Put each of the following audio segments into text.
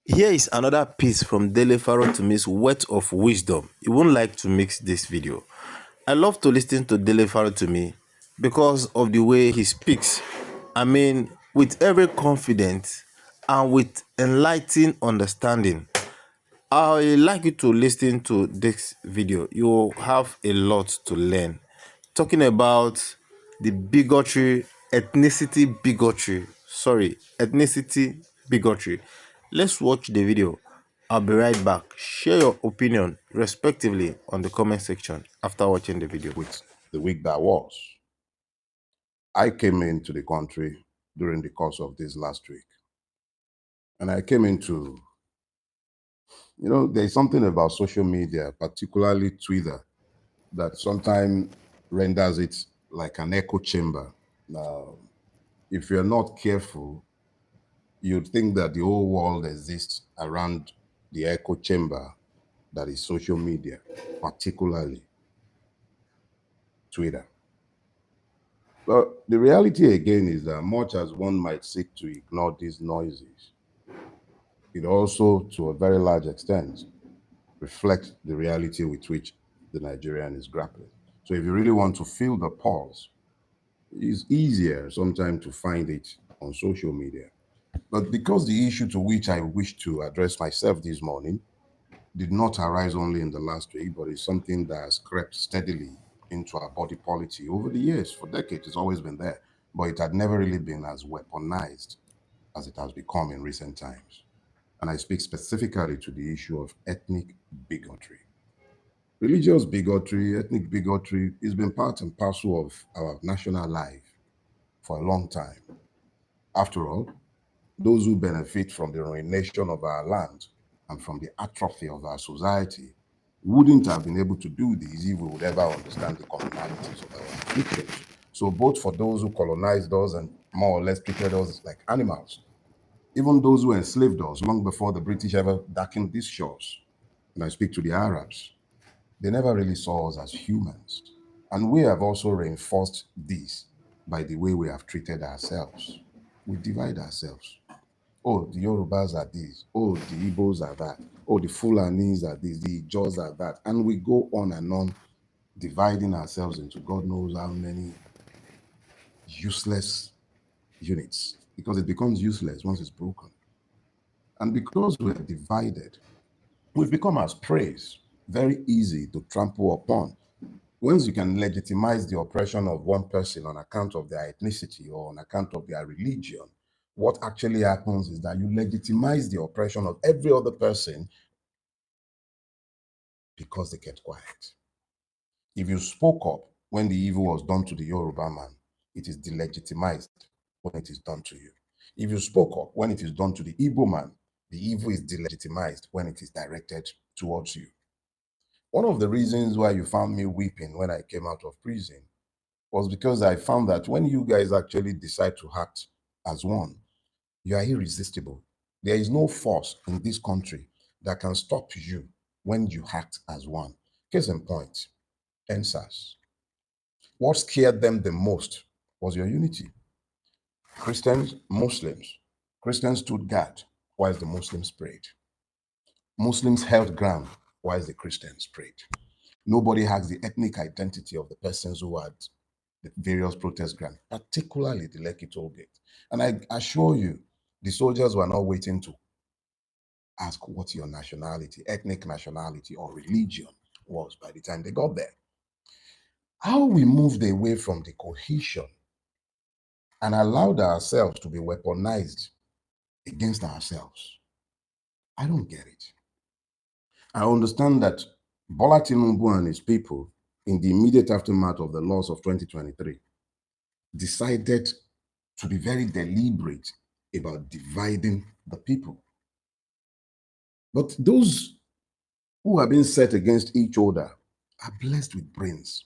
Here is another piece from Dele Farotimi's Words of Wisdom. You won't like to mix this video. I love to listen to Dele Farotimi because of the way he speaks. I mean, with every confidence and with enlightened understanding. I like you to listen to this video. You will have a lot to learn. Talking about the ethnicity bigotry. Let's watch the video. I'll be right back. Share your opinion respectively on the comment section after watching the video. With the week that was, I came into the country during the course of this last week. And I came into, there's something about social media, particularly Twitter, that sometimes renders it like an echo chamber. Now, if you're not careful, you'd think that the whole world exists around the echo chamber that is social media, particularly Twitter. But the reality again is that much as one might seek to ignore these noises, it also, to a very large extent, reflects the reality with which the Nigerian is grappling. So if you really want to feel the pulse, it's easier sometimes to find it on social media. But because the issue to which I wish to address myself this morning did not arise only in the last week, but is something that has crept steadily into our body policy over the years. For decades, it's always been there, but it had never really been as weaponized as it has become in recent times. And I speak specifically to the issue of ethnic bigotry. Religious bigotry, ethnic bigotry, has been part and parcel of our national life for a long time. After all, those who benefit from the ruination of our land and from the atrophy of our society wouldn't have been able to do this if we would ever understand the commonalities of our afflictions. So both for those who colonized us and more or less treated us like animals, even those who enslaved us long before the British ever darkened these shores, and I speak to the Arabs, they never really saw us as humans. And we have also reinforced this by the way we have treated ourselves. We divide ourselves. Oh, the Yorubas are this. Oh, the Igbos are that. Oh, the Fulanis are this. The Jaws are that. And we go on and on, dividing ourselves into God knows how many useless units, because it becomes useless once it's broken. And because we are divided, we've become as prey, very easy to trample upon. Once you can legitimize the oppression of one person on account of their ethnicity or on account of their religion, what actually happens is that you legitimize the oppression of every other person because they kept quiet. If you spoke up when the evil was done to the Yoruba man, it is delegitimized when it is done to you. If you spoke up when it is done to the Igbo man, the evil is delegitimized when it is directed towards you. One of the reasons why you found me weeping when I came out of prison was because I found that when you guys actually decide to act as one, you are irresistible. There is no force in this country that can stop you when you act as one. Case in point, NSAS. What scared them the most was your unity. Christians, Muslims. Christians stood guard whilst the Muslims prayed. Muslims held ground whilst the Christians prayed. Nobody has the ethnic identity of the persons who had the various protest grounds, particularly the Lekki toll gate. And I assure you, the soldiers were not waiting to ask what your nationality, ethnic nationality, or religion was by the time they got there. How we moved away from the cohesion and allowed ourselves to be weaponized against ourselves, I don't get it. I understand that Bola Tinubu and his people, in the immediate aftermath of the loss of 2023, decided to be very deliberate about dividing the people. But those who are being set against each other are blessed with brains.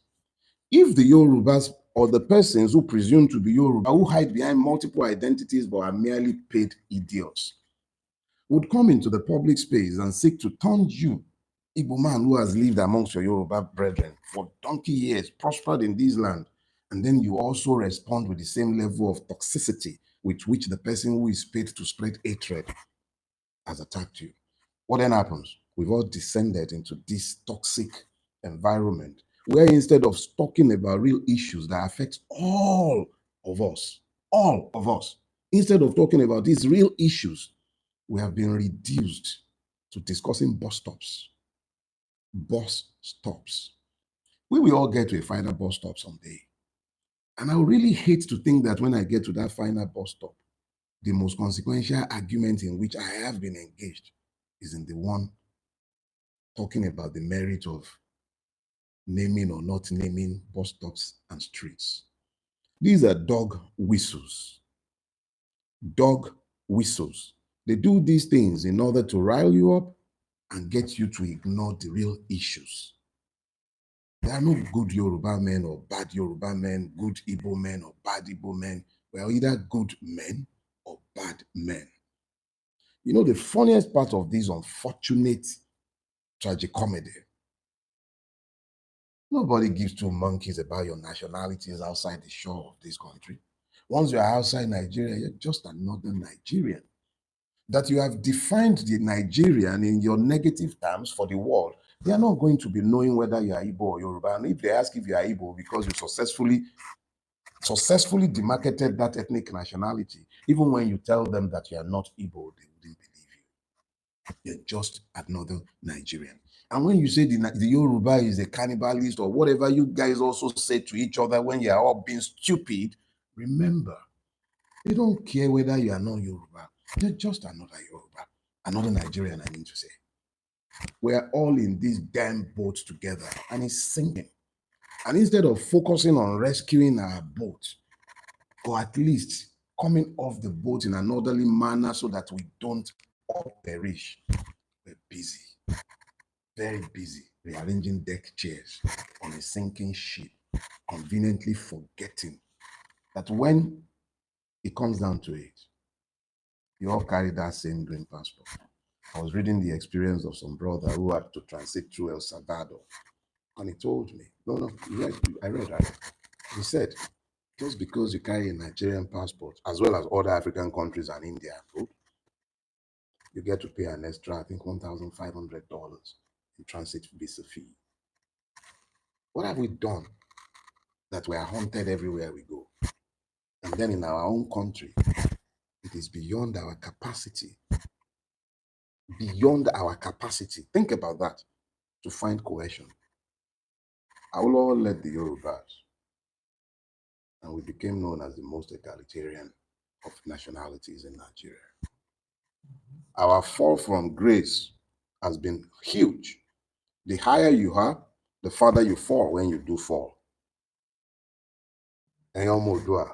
If the Yorubas or the persons who presume to be Yoruba, who hide behind multiple identities but are merely paid idiots, would come into the public space and seek to turn you, Igbo man who has lived amongst your Yoruba brethren for donkey years, prospered in this land, and then you also respond with the same level of toxicity with which the person who is paid to spread hatred has attacked you. What then happens? We've all descended into this toxic environment where instead of talking about real issues that affect all of us, instead of talking about these real issues, we have been reduced to discussing bus stops. Bus stops. We will all get to a final bus stop someday. And I would really hate to think that when I get to that final bus stop, the most consequential argument in which I have been engaged is in the one talking about the merit of naming or not naming bus stops and streets. These are dog whistles. Dog whistles. They do these things in order to rile you up and get you to ignore the real issues. There are no good Yoruba men or bad Yoruba men, good Igbo men or bad Igbo men. We are either good men or bad men. You know, the funniest part of this unfortunate tragicomedy, nobody gives two monkeys about your nationalities outside the shore of this country. Once you are outside Nigeria, you're just another Nigerian. That you have defined the Nigerian in your negative terms for the world, they are not going to be knowing whether you are Igbo or Yoruba. And if they ask if you are Igbo because you successfully demarcated that ethnic nationality, even when you tell them that you are not Igbo, they wouldn't believe you. You're just another Nigerian. And when you say the Yoruba is a cannibalist or whatever you guys also say to each other when you are all being stupid, remember, they don't care whether you are not Yoruba. They're just another Yoruba, another Nigerian, I mean to say. We're all in this damn boat together and it's sinking. And instead of focusing on rescuing our boat, or at least coming off the boat in an orderly manner so that we don't all perish, we're busy, very busy, rearranging deck chairs on a sinking ship, conveniently forgetting that when it comes down to it, you all carry that same green passport. I was reading the experience of some brother who had to transit through El Salvador. And he told me, I read. He said, just because you carry a Nigerian passport, as well as other African countries and India, you get to pay an extra, I think, $1,500 in transit visa fee. What have we done that we are haunted everywhere we go? And then in our own country, it is beyond our capacity. Beyond our capacity. Think about that. To find cohesion. I will all let the Yorubas. And we became known as the most egalitarian of nationalities in Nigeria. Our fall from grace has been huge. The higher you are, the farther you fall when you do fall. Ẹ̀yin ọmọ Oòduà,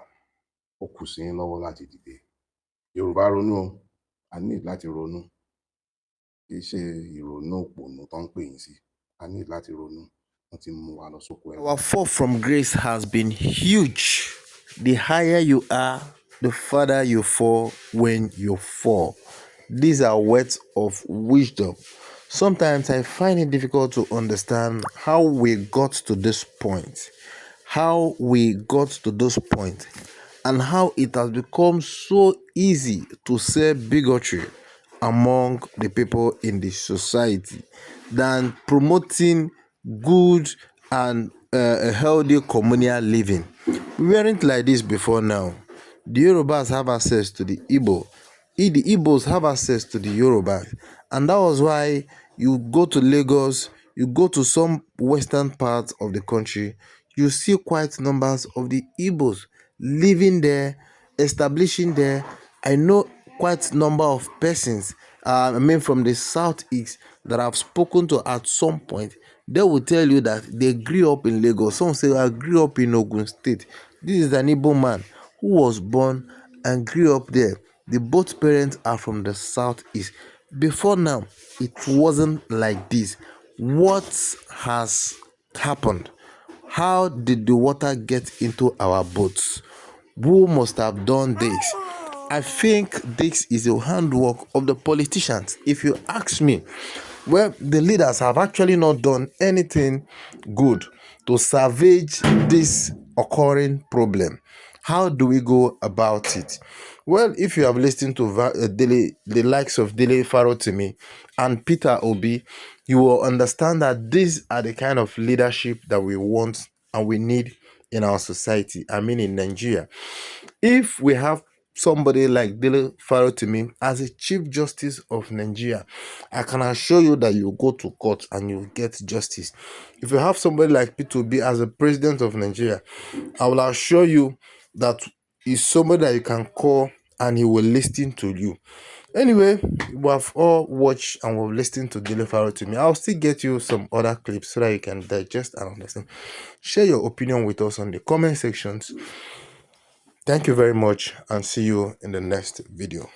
ó kù sí yín lọ́wọ́ láti dìde. Yorùbá ronú o, a need láti ronú. Kì í ṣe ìrònú òpònú tó ń pè yín sí. A need láti ronú. Wọ́n ti mú wa lọ sóko ẹrú. Our fall from grace has been huge. The higher you are, the further you fall when you fall. These are words of wisdom. Sometimes I find it difficult to understand how we got to this point. And how it has become so easy to say bigotry among the people in the society than promoting good and a healthy communal living. We weren't like this before now. The Yorubas have access to the Igbo. The Igbos have access to the Yorubas. And that was why you go to Lagos, you go to some western parts of the country, you see quite numbers of the Igbos living there, establishing there. I know quite number of persons, from the southeast that I've spoken to at some point. They will tell you that they grew up in Lagos. Some say I grew up in Ogun State. This is an Igbo man who was born and grew up there. The both parents are from the southeast. Before now, it wasn't like this. What has happened? How did the water get into our boats? Who must have done this? I think this is a handwork of the politicians. If you ask me, well, the leaders have actually not done anything good to salvage this occurring problem. How do we go about it? Well, if you have listened to the likes of Dele Farotimi and Peter Obi, you will understand that these are the kind of leadership that we want and we need in our society. I mean, in Nigeria. If we have somebody like Dele Farotimi as a Chief Justice of Nigeria, I can assure you that you go to court and you get justice. If you have somebody like P2B as a President of Nigeria, I will assure you that he's somebody that you can call and he will listen to you. Anyway, we have all watched and we've listened to Dele Farotimi. I'll still get you some other clips so that you can digest and understand. Share your opinion with us on the comment sections. Thank you very much and see you in the next video.